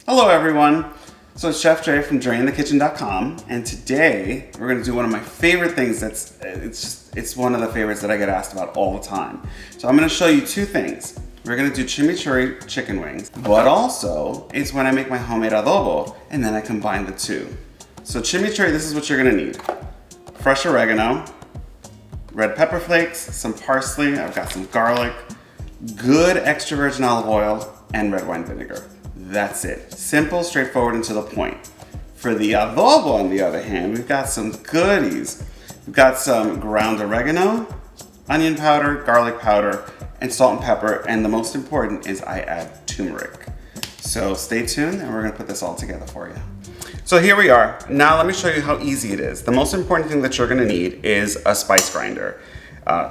Hello everyone. So it's Chef Dre from DreInTheKitchen.com, and today we're going to do one of my favorite things. It's one of the favorites that I get asked about all the time. So I'm going to show you two things. We're going to do chimichurri chicken wings, but also it's when I make my homemade adobo, and then I combine the two. So chimichurri, this is what you're going to need: fresh oregano, red pepper flakes, some parsley. I've got some garlic, good extra virgin olive oil, and red wine vinegar. That's it. Simple, straightforward, and to the point. For the adobo, on the other hand, we've got some goodies. We've got some ground oregano, onion powder, garlic powder, and salt and pepper. And the most important is I add turmeric. So stay tuned, and we're gonna put this all together for you. So here we are. Now let me show you how easy it is. The most important thing that you're gonna need is a spice grinder.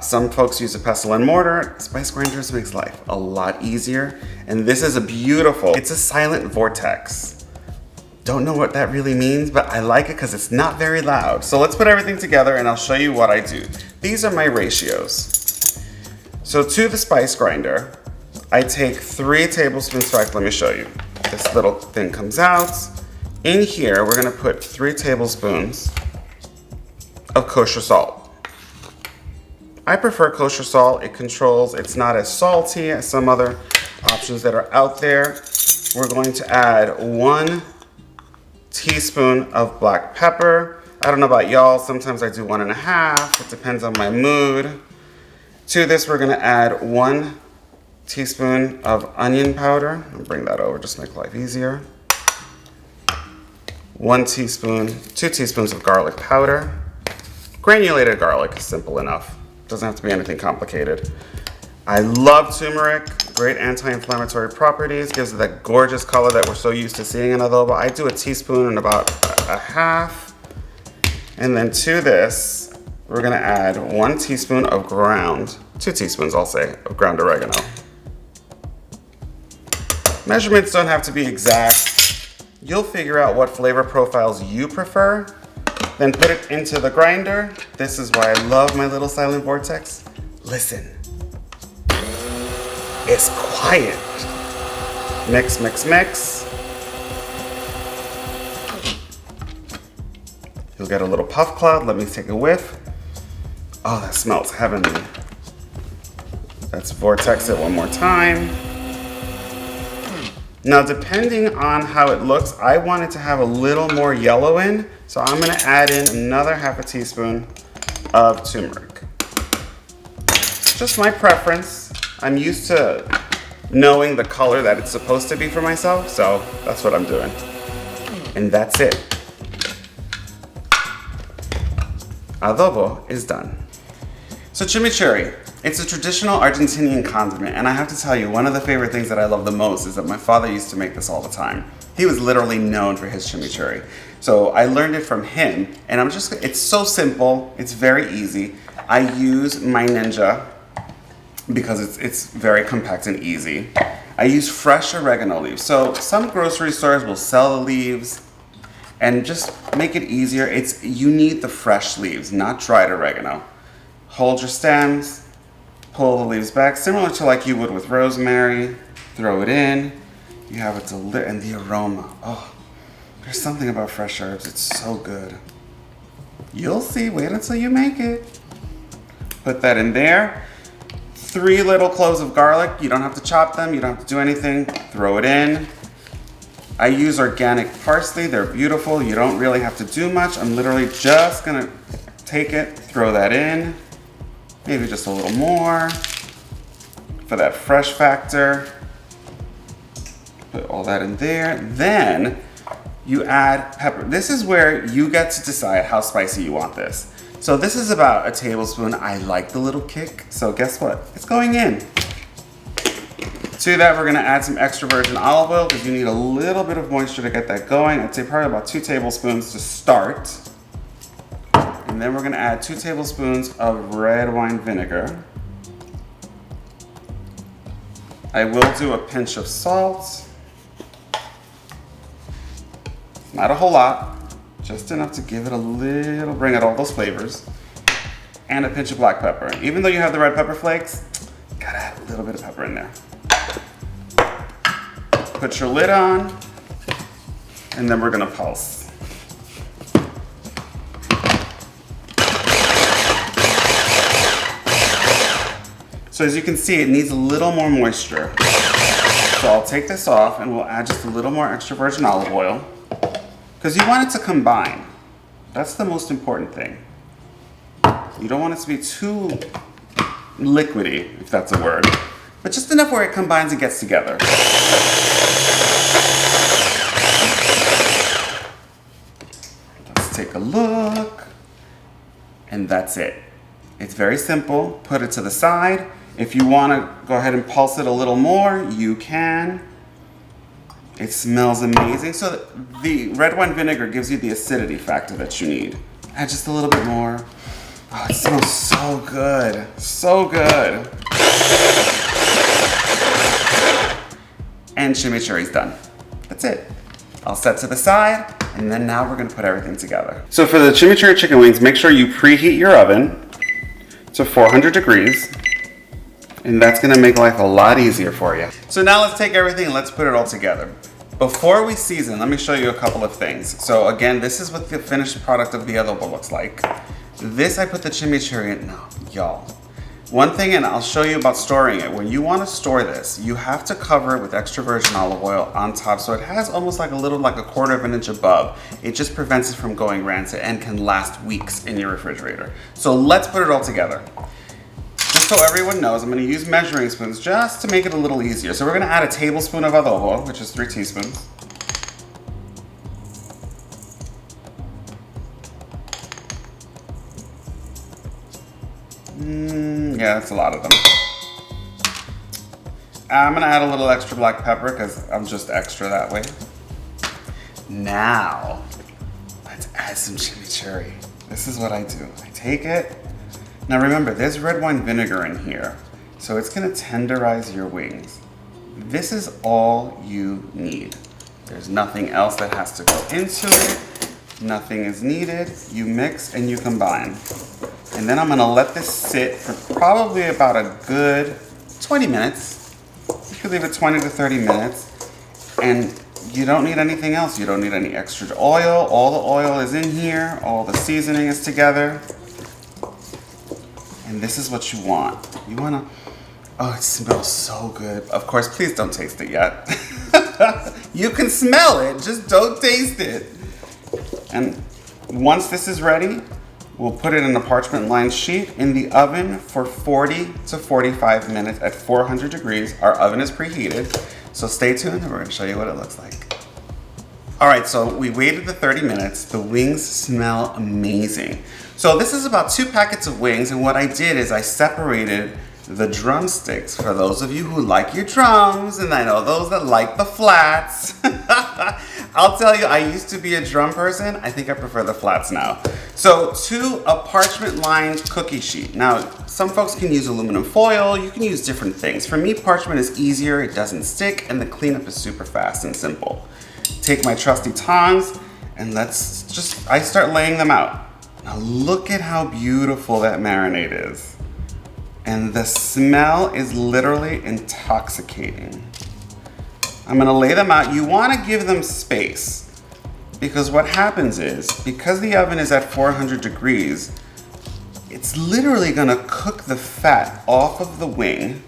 Some folks use a pestle and mortar. Spice grinders makes life a lot easier. And this is it's a silent vortex. Don't know what that really means, but I like it because it's not very loud. So let's put everything together and I'll show you what I do. These are my ratios. So to the spice grinder, I take 3 tablespoons. Let me show you. This little thing comes out. In here, we're gonna put 3 tablespoons of kosher salt. I prefer kosher salt. It's not as salty as some other options that are out there. We're going to add 1 teaspoon of black pepper. I don't know about y'all, sometimes I do 1.5. It depends on my mood. To this, we're gonna add 1 teaspoon of onion powder. I'll bring that over, just make life easier. 2 teaspoons of garlic powder. Granulated garlic is simple enough. Doesn't have to be anything complicated. I love turmeric, great anti-inflammatory properties, gives it that gorgeous color that we're so used to seeing in adobo. I do a teaspoon and about a half. And then to this, we're gonna add 1 teaspoon of 2 teaspoons, I'll say, of ground oregano. Measurements don't have to be exact. You'll figure out what flavor profiles you prefer. Then put it into the grinder. This is why I love my little silent vortex. Listen. It's quiet. Mix, mix, mix. You'll get a little puff cloud. Let me take a whiff. Oh, that smells heavenly. Let's vortex it one more time. Now, depending on how it looks, I want it to have a little more yellow in, so I'm gonna add in another half a teaspoon of turmeric. Just my preference. I'm used to knowing the color that it's supposed to be for myself, so that's what I'm doing. And that's it. Adobo is done. So chimichurri. It's a traditional Argentinian condiment, and I have to tell you, one of the favorite things that I love the most is that my father used to make this all the time. He was literally known for his chimichurri. So I learned it from him, and it's so simple, it's very easy. I use my Ninja because it's very compact and easy. I use fresh oregano leaves. So some grocery stores will sell the leaves, and just make it easier, you need the fresh leaves, not dried oregano. Hold your stems, pull the leaves back, similar to like you would with rosemary. Throw it in. You have and the aroma. Oh, there's something about fresh herbs. It's so good. You'll see. Wait until you make it. Put that in there. 3 little cloves of garlic. You don't have to chop them. You don't have to do anything. Throw it in. I use organic parsley. They're beautiful. You don't really have to do much. I'm literally just gonna take it, throw that in. Maybe just a little more for that fresh factor. Put all that in there. Then you add pepper. This is where you get to decide how spicy you want this. So this is about a tablespoon. I like the little kick. So guess what? It's going in. To that, we're gonna add some extra virgin olive oil because you need a little bit of moisture to get that going. I'd say probably about 2 tablespoons to start. And then we're gonna add 2 tablespoons of red wine vinegar. I will do a pinch of salt. Not a whole lot, just enough to give it a little, bring out all those flavors. And a pinch of black pepper. Even though you have the red pepper flakes, gotta add a little bit of pepper in there. Put your lid on, and then we're gonna pulse. So as you can see, it needs a little more moisture. So I'll take this off and we'll add just a little more extra virgin olive oil because you want it to combine. That's the most important thing. You don't want it to be too liquidy, if that's a word, but just enough where it combines and gets together. Let's take a look, and that's it. It's very simple. Put it to the side. If you want to go ahead and pulse it a little more, you can. It smells amazing. So the red wine vinegar gives you the acidity factor that you need. Add just a little bit more. Oh, it smells so good. So good. And chimichurri's done. That's it. I'll set to the side, and then now we're gonna put everything together. So for the chimichurri chicken wings, make sure you preheat your oven to 400 degrees. And that's gonna make life a lot easier for you. So now let's take everything and let's put it all together. Before we season, let me show you a couple of things. So again, this is what the finished product of the adobo looks like. This, I put the chimichurri in. No, y'all. One thing, and I'll show you about storing it. When you wanna store this, you have to cover it with extra virgin olive oil on top so it has almost like a quarter of an inch above. It just prevents it from going rancid and can last weeks in your refrigerator. So let's put it all together. Just so everyone knows, I'm gonna use measuring spoons just to make it a little easier. So we're gonna add a tablespoon of adobo, which is 3 teaspoons. Yeah, that's a lot of them. I'm gonna add a little extra black pepper because I'm just extra that way. Now, let's add some chimichurri. This is what I do. I take it. Now remember, there's red wine vinegar in here, so it's gonna tenderize your wings. This is all you need. There's nothing else that has to go into it. Nothing is needed. You mix and you combine. And then I'm gonna let this sit for probably about a good 20 minutes. You could leave it 20 to 30 minutes. And you don't need anything else. You don't need any extra oil. All the oil is in here. All the seasoning is together. And this is what you want. You wanna, oh, it smells so good. Of course, please don't taste it yet. You can smell it, just don't taste it. And once this is ready, we'll put it in a parchment lined sheet in the oven for 40 to 45 minutes at 400 degrees. Our oven is preheated, so stay tuned and we're gonna show you what it looks like. All right, so we waited the 30 minutes. The wings smell amazing. So this is about 2 packets of wings, and what I did is I separated the drumsticks for those of you who like your drums, and I know those that like the flats. I'll tell you, I used to be a drum person. I think I prefer the flats now. So to a parchment lined cookie sheet. Now, some folks can use aluminum foil. You can use different things. For me, parchment is easier. It doesn't stick, and the cleanup is super fast and simple. Take my trusty tongs, and I start laying them out. Now look at how beautiful that marinade is. And the smell is literally intoxicating. I'm gonna lay them out. You wanna give them space because what happens is, because the oven is at 400 degrees, it's literally gonna cook the fat off of the wing,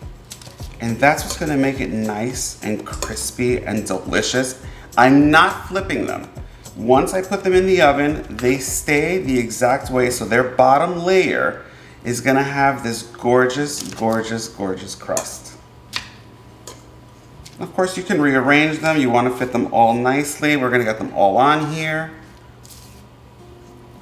and that's what's gonna make it nice and crispy and delicious. I'm not flipping them. Once I put them in the oven, they stay the exact way, so their bottom layer is gonna have this gorgeous, gorgeous, gorgeous crust. Of course, you can rearrange them. You wanna fit them all nicely. We're gonna get them all on here.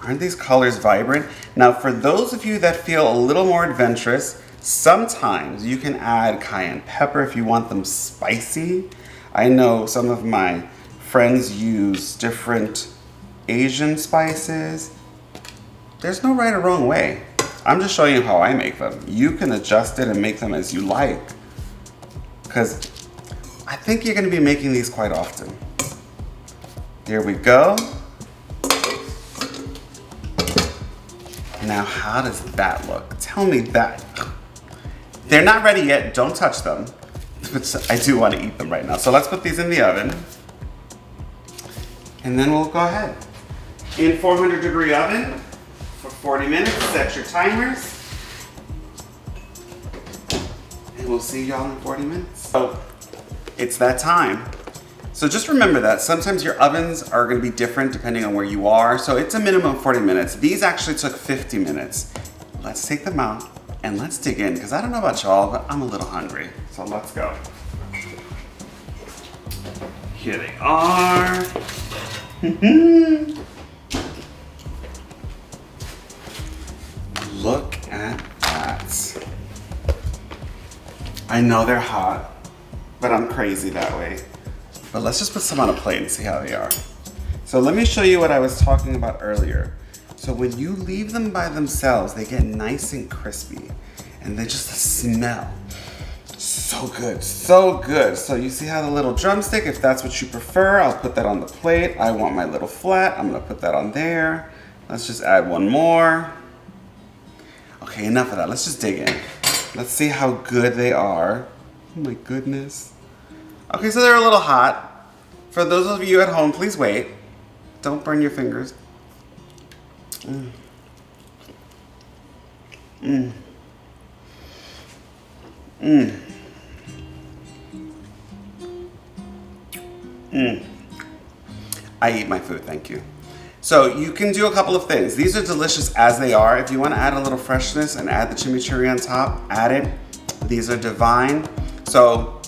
Aren't these colors vibrant? Now, for those of you that feel a little more adventurous, sometimes you can add cayenne pepper if you want them spicy. I know some of my friends use different Asian spices. There's no right or wrong way. I'm just showing you how I make them. You can adjust it and make them as you like, because I think you're gonna be making these quite often. Here we go. Now, how does that look? Tell me that. They're not ready yet, don't touch them. But I do wanna eat them right now. So let's put these in the oven. And then we'll go ahead. In 400 degree oven for 40 minutes, set your timers. And we'll see y'all in 40 minutes. So it's that time. So just remember that sometimes your ovens are gonna be different depending on where you are. So it's a minimum of 40 minutes. These actually took 50 minutes. Let's take them out and let's dig in, because I don't know about y'all, but I'm a little hungry. So let's go. Here they are. Look at that. I know they're hot, but I'm crazy that way. But let's just put some on a plate and see how they are. So let me show you what I was talking about earlier. So when you leave them by themselves, they get nice and crispy, and they just smell so good, so good. So you see how the little drumstick, if that's what you prefer, I'll put that on the plate. I want my little flat, I'm gonna put that on there. Let's just add one more. Okay, enough of that, let's just dig in. Let's see how good they are. Oh my goodness. Okay, so they're a little hot. For those of you at home, please wait. Don't burn your fingers. Mm. Mm. Mm. Mm. I eat my food, thank you. So you can do a couple of things. These are delicious as they are. If you want to add a little freshness and add the chimichurri on top, add it. These are divine. So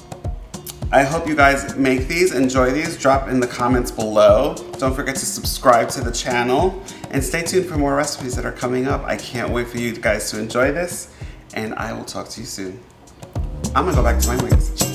I hope you guys make these, enjoy these. Drop in the comments below. Don't forget to subscribe to the channel and stay tuned for more recipes that are coming up. I can't wait for you guys to enjoy this, and I will talk to you soon. I'm gonna go back to my wings.